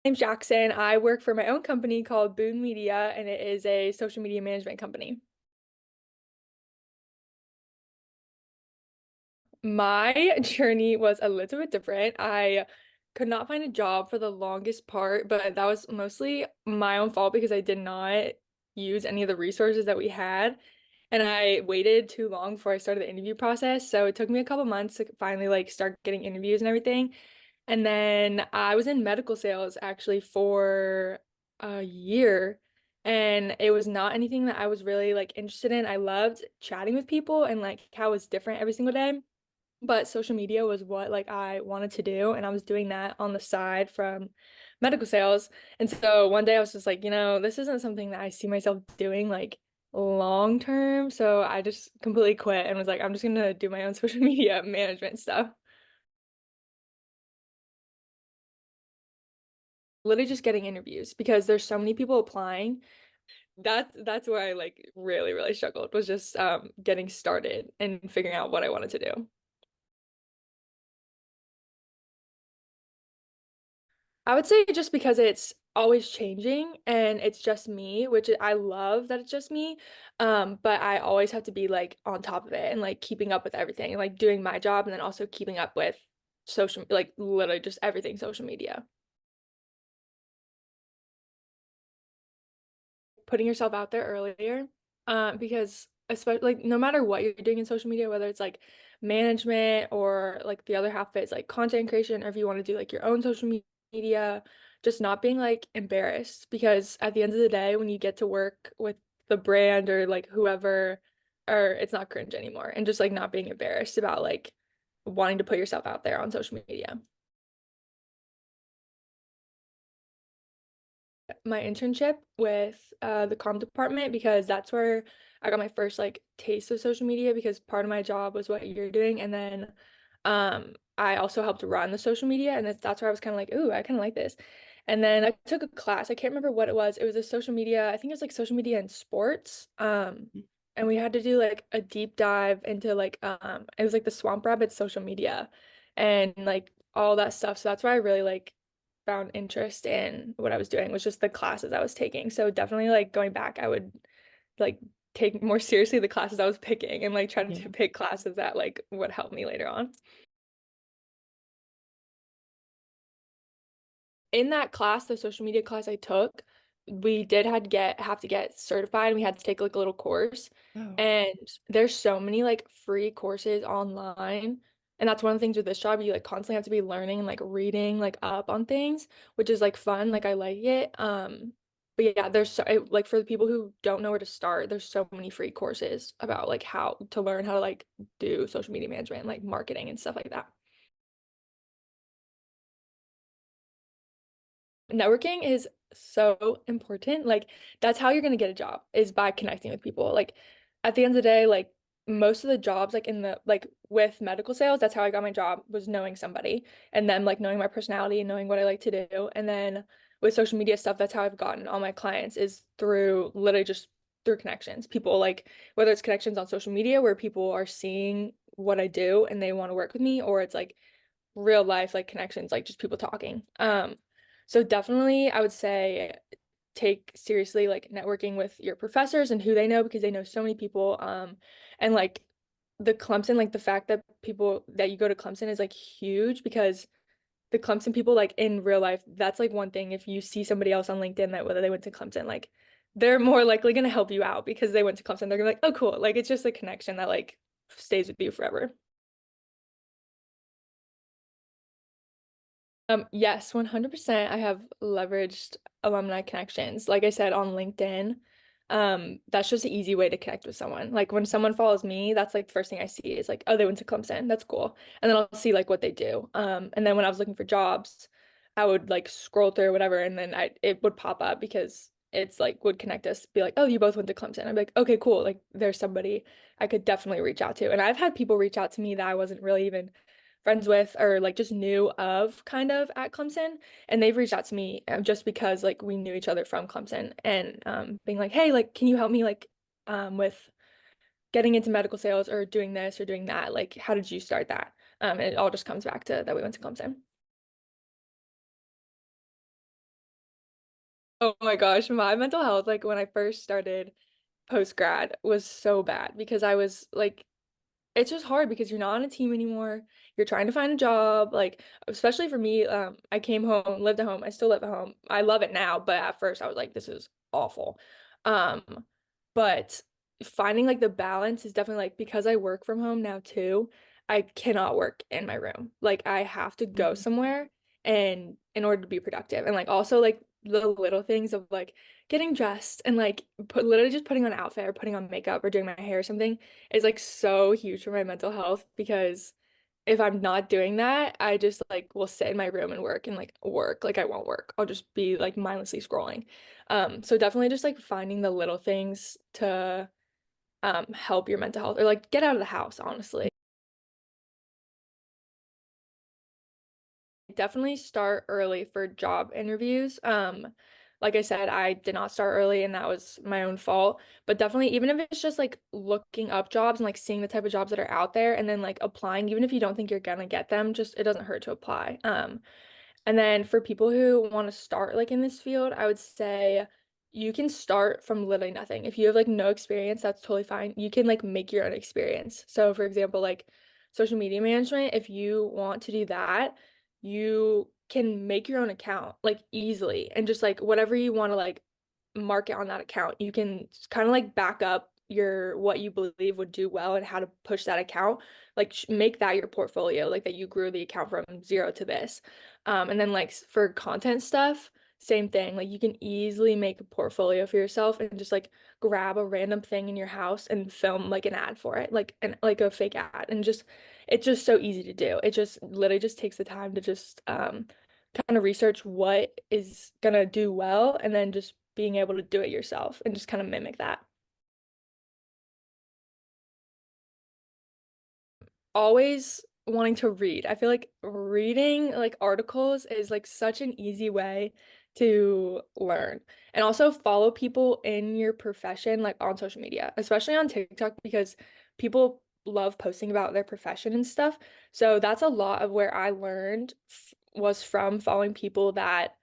Name's Jackson. I work for my own company called Boone Media, and it is a social media management company. My journey was a little bit different. I could not find a job for the longest part, but that was mostly my own fault because I did not use any of the resources that we had. And I waited too long before I started the interview process. So it took me a couple months to finally start getting interviews and everything. And then I was in medical sales actually for a year. And it was not anything that I was really interested in. I loved chatting with people and how it's different every single day. But social media was what I wanted to do, and I was doing that on the side from medical sales. And so one day I was just like, this isn't something that I see myself doing long term. So I just completely quit and was like, I'm just gonna do my own social media management stuff. Literally just getting interviews because there's so many people applying. That's where I really, really struggled was just getting started and figuring out what I wanted to do. I would say just because it's always changing and it's just me, which I love that it's just me. But I always have to be on top of it and keeping up with everything and doing my job and then also keeping up with social, literally just everything social media. Putting yourself out there earlier, because especially no matter what you're doing in social media, whether it's management or the other half of it is content creation, or if you want to do your own social media, just not being embarrassed because at the end of the day, when you get to work with the brand or whoever, or it's not cringe anymore, and just not being embarrassed about wanting to put yourself out there on social media. My internship with the comm department because that's where I got my first taste of social media because part of my job was what you're doing, and then I also helped run the social media, and that's where I was kind of like, ooh, I kind of like this. And then I took a class. I can't remember what it was. It was a social media, I think it was social media in sports. And we had to do a deep dive into it was the Swamp Rabbit social media and all that stuff. So that's why I really found interest in what I was doing was just the classes I was taking. So definitely going back, I would like take more seriously the classes I was picking and try Yeah. to pick classes that would help me later on. In that class, the social media class I took, we did had to get have to get certified. We had to take a little course. Oh, And there's so many free courses online. And that's one of the things with this job, you constantly have to be learning and reading up on things, which is fun. I like it. But yeah, there's so for the people who don't know where to start, there's so many free courses about how to learn how to do social media management, marketing and stuff like that. Networking is so important. That's how you're gonna get a job is by connecting with people. At the end of the day, most of the jobs in the with medical sales, that's how I got my job was knowing somebody and then knowing my personality and knowing what I like to do. And then with social media stuff, that's how I've gotten all my clients is through literally just through connections. People whether it's connections on social media where people are seeing what I do and they want to work with me, or it's real life connections, just people talking. So definitely I would say take seriously networking with your professors and who they know because they know so many people. And the Clemson, the fact that people that you go to Clemson is huge because the Clemson people in real life, that's one thing. If you see somebody else on LinkedIn that whether they went to Clemson, they're more likely gonna help you out because they went to Clemson. They're gonna be like, oh cool. It's just a connection that stays with you forever. Yes, 100%. I have leveraged alumni connections. Like I said on LinkedIn, that's just an easy way to connect with someone. When someone follows me, that's the first thing I see is oh, they went to Clemson. That's cool. And then I'll see what they do. And then when I was looking for jobs, I would scroll through whatever, and then it would pop up because it's would connect us, be like, oh, you both went to Clemson. I'd be like, okay, cool. There's somebody I could definitely reach out to. And I've had people reach out to me that I wasn't really even friends with or just knew of kind of at Clemson, and they've reached out to me just because we knew each other from Clemson and being like, hey, can you help me with getting into medical sales or doing this or doing that, how did you start that? And it all just comes back to that we went to Clemson. Oh my gosh, my mental health, like when I first started post grad, was so bad because I was like, it's just hard because you're not on a team anymore. You're trying to find a job. Like, especially for me, I came home, lived at home. I still live at home. I love it now, but at first I was like, this is awful. Um, but finding like the balance is definitely like because I work from home now too, I cannot work in my room. Like I have to go Mhm. somewhere and in order to be productive. And like also like the little things of like getting dressed and like literally just putting on an outfit or putting on makeup or doing my hair or something is like so huge for my mental health because if I'm not doing that, I just like will sit in my room and work and like work. Like I won't work. I'll just be like mindlessly scrolling. So definitely just like finding the little things to help your mental health or like get out of the house, honestly. Definitely start early for job interviews. Like I said, I did not start early and that was my own fault. But definitely, even if it's just like looking up jobs and like seeing the type of jobs that are out there and then like applying, even if you don't think you're gonna get them, just it doesn't hurt to apply. And then for people who want to start like in this field, I would say you can start from literally nothing. If you have like no experience, that's totally fine. You can like make your own experience. So for example, like social media management, if you want to do that, you can make your own account like easily and just like whatever you want to like market on that account. You can kind of like back up your what you believe would do well and how to push that account. Like make that your portfolio, like that you grew the account from zero to this. And then like for content stuff, same thing. Like you can easily make a portfolio for yourself and just like grab a random thing in your house and film like an ad for it, like an like a fake ad, and just it's just so easy to do. It just literally just takes the time to just kind of research what is gonna do well and then just being able to do it yourself and just kind of mimic that. Always wanting to read. I feel like reading like articles is like such an easy way to learn. And also follow people in your profession like on social media, especially on TikTok because people love posting about their profession and stuff. So that's a lot of where I learned was from following people that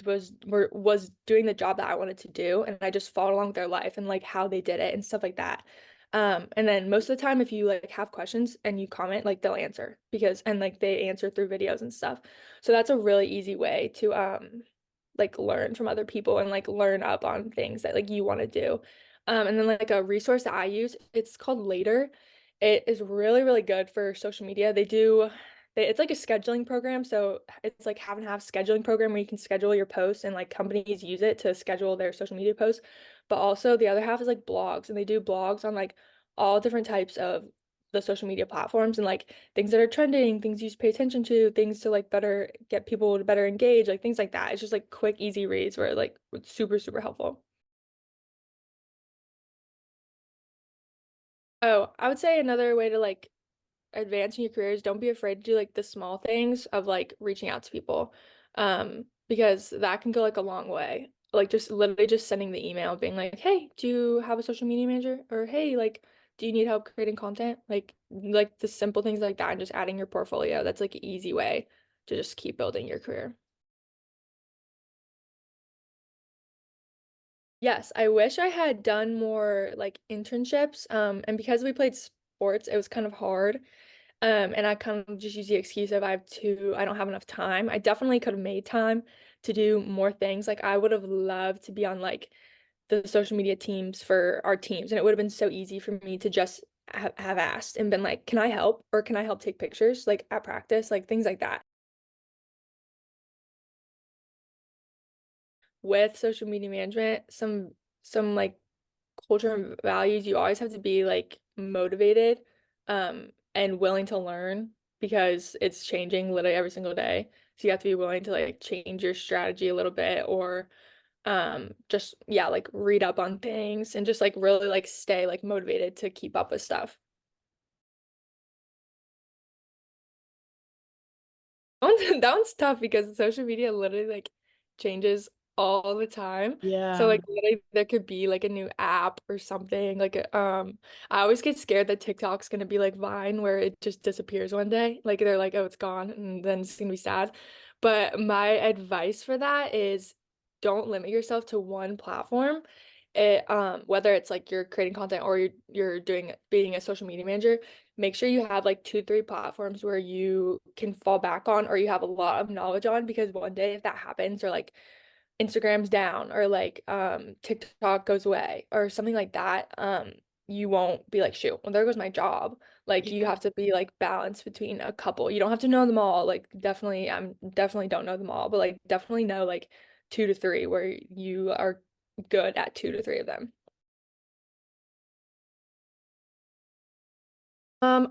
was doing the job that I wanted to do and I just followed along with their life and like how they did it and stuff like that. And then most of the time if you like have questions and you comment, like they'll answer because and like they answer through videos and stuff. So that's a really easy way to like learn from other people and like learn up on things that like you want to do. And then like a resource that I use, it's called Later. It is really, really good for social media. It's like a scheduling program. So it's like half and half scheduling program where you can schedule your posts and like companies use it to schedule their social media posts. But also the other half is like blogs and they do blogs on like all different types of the social media platforms and like things that are trending, things you should pay attention to, things to like better get people to better engage, like things like that. It's just like quick, easy reads where like it's super, super helpful. Oh, I would say another way to like advance in your careers, don't be afraid to do like the small things of like reaching out to people. Because that can go like a long way. Like just literally just sending the email being like, "Hey, do you have a social media manager?" Or "Hey, like do you need help creating content?" Like the simple things like that and just adding your portfolio. That's like an easy way to just keep building your career. Yes, I wish I had done more like internships. And because we played sports, it was kind of hard. And I kind of just use the excuse of I don't have enough time. I definitely could have made time to do more things. Like I would have loved to be on like the social media teams for our teams, and it would have been so easy for me to just have asked and been like, "Can I help?" or "Can I help take pictures?" like at practice, like things like that. With social media management, some like culture and values, you always have to be like motivated and willing to learn because it's changing literally every single day. So you have to be willing to like change your strategy a little bit or just yeah, like read up on things and just like really like stay like motivated to keep up with stuff. That one's tough because social media literally like changes all the time. So Yeah. like literally there could be like a new app or something. I always get scared that TikTok's gonna be like Vine where it just disappears one day. Like they're like, oh, it's gone, and then it's gonna be sad. But my advice for that is don't limit yourself to one platform. Whether it's like you're creating content or you're doing being a social media manager, make sure you have like two, three platforms where you can fall back on or you have a lot of knowledge on, because one day if that happens, or like Instagram's down, or like TikTok goes away or something like that, you won't be like, shoot, well there goes my job. Like you have to be like balanced between a couple. You don't have to know them all. Like definitely, I'm definitely don't know them all, but like definitely know like two to three where you are good at two to three of them.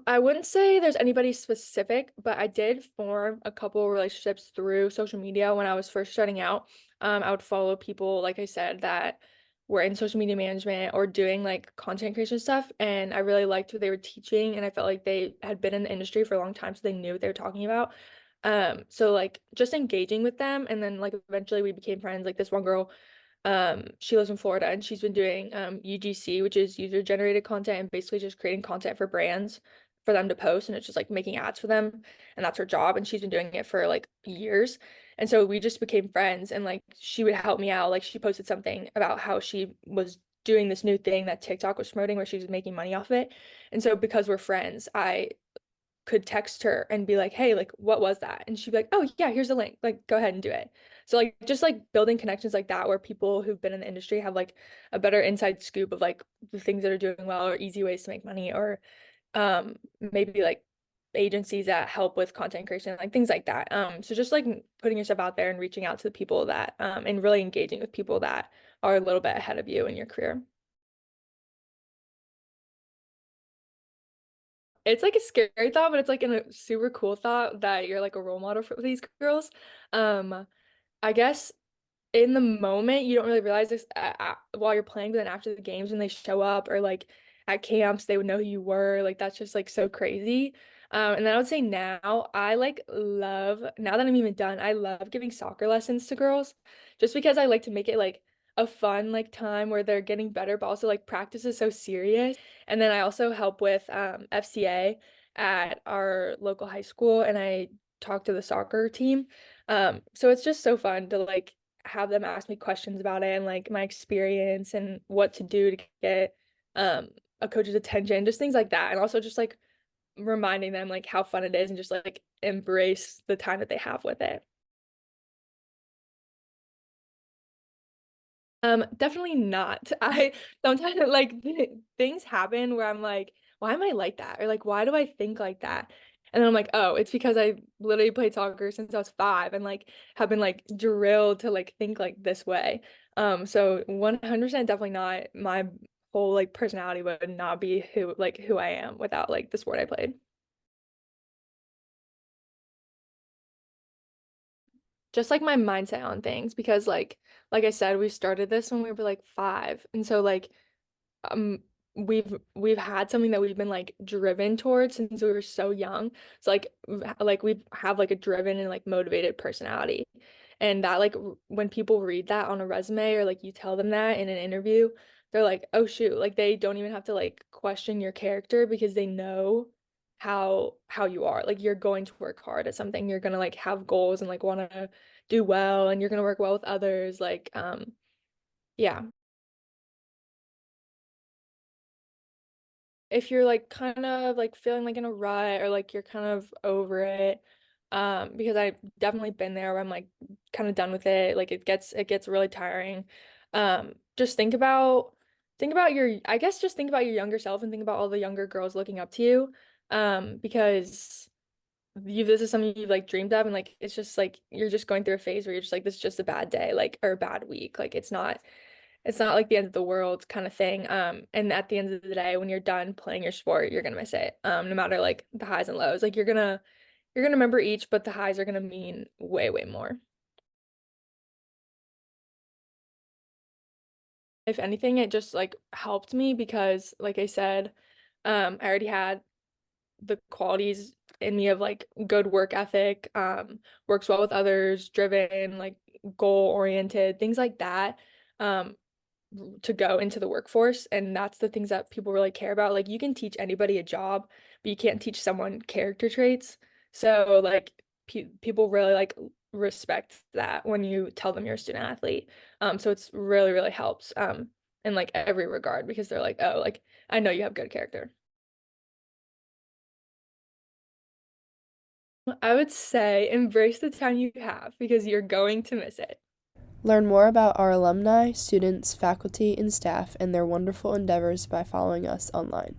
I wouldn't say there's anybody specific, but I did form a couple relationships through social media when I was first starting out. I would follow people, like I said, that were in social media management or doing like content creation stuff, and I really liked what they were teaching, and I felt like they had been in the industry for a long time, so they knew what they were talking about. So like just engaging with them, and then like eventually we became friends. Like this one girl, she lives in Florida and she's been doing UGC, which is user generated content, and basically just creating content for brands for them to post, and it's just like making ads for them, and that's her job, and she's been doing it for like years. And so we just became friends, and like she would help me out. Like she posted something about how she was doing this new thing that TikTok was promoting where she was making money off it. And so because we're friends, I could text her and be like, "Hey, like what was that?" And she'd be like, "Oh, yeah, here's the link. Like go ahead and do it." So like just like building connections like that where people who've been in the industry have like a better inside scoop of like the things that are doing well or easy ways to make money, or maybe like agencies that help with content creation, like things like that. So just like putting yourself out there and reaching out to the people that and really engaging with people that are a little bit ahead of you in your career. It's like a scary thought, but it's like a super cool thought that you're like a role model for these girls. Um, I guess in the moment you don't really realize this while you're playing, but then after the games when they show up or like at camps they would know who you were. Like that's just like so crazy. And then I would say now I like love, now that I'm even done, I love giving soccer lessons to girls just because I like to make it like a fun like time where they're getting better, but also like practice is so serious. And then I also help with FCA at our local high school, and I talk to the soccer team. So it's just so fun to like have them ask me questions about it and like my experience and what to do to get a coach's attention, just things like that. And also just like reminding them like how fun it is and just like embrace the time that they have with it. Definitely not. I sometimes like things happen where I'm like, why am I like that? Or like, why do I think like that? And then I'm like, oh, it's because I literally played soccer since I was 5 and like have been like drilled to like think like this way. So 100% definitely not. My whole like personality would not be who I am without like the sport I played. Just like my mindset on things, because like I said, we started this when we were like 5. And so like um we've had something that we've been like driven towards since we were so young. So like we have like a driven and like motivated personality. And that like when people read that on a resume or like you tell them that in an interview, they're like, "Oh shoot," like they don't even have to like question your character because they know how you are. Like you're going to work hard at something. You're gonna like have goals and like want to do well, and you're gonna work well with others. Like yeah. If you're like kind of like feeling like in a rut or like you're kind of over it, because I've definitely been there where I'm like kind of done with it, like it gets really tiring. Just think about your, I guess just think about your younger self and think about all the younger girls looking up to you, because this is something you've like dreamed of, and like it's just like you're just going through a phase where you're just like, this is just a bad day, like, or a bad week, like it's not like the end of the world kind of thing. And at the end of the day, when you're done playing your sport, you're gonna miss it. No matter like the highs and lows. Like you're gonna remember each, but the highs are gonna mean way, way more. If anything, it just like helped me because like I said, I already had the qualities in me of like good work ethic, works well with others, driven, like goal oriented, things like that. Um, to go into the workforce, and that's the things that people really care about. Like you can teach anybody a job, but you can't teach someone character traits. So like pe people really like respect that when you tell them you're a student athlete. So it's really, really helps in like every regard because they're like, oh, like I know you have good character. I would say embrace the time you have because you're going to miss it. Learn more about our alumni, students, faculty, and staff and their wonderful endeavors by following us online.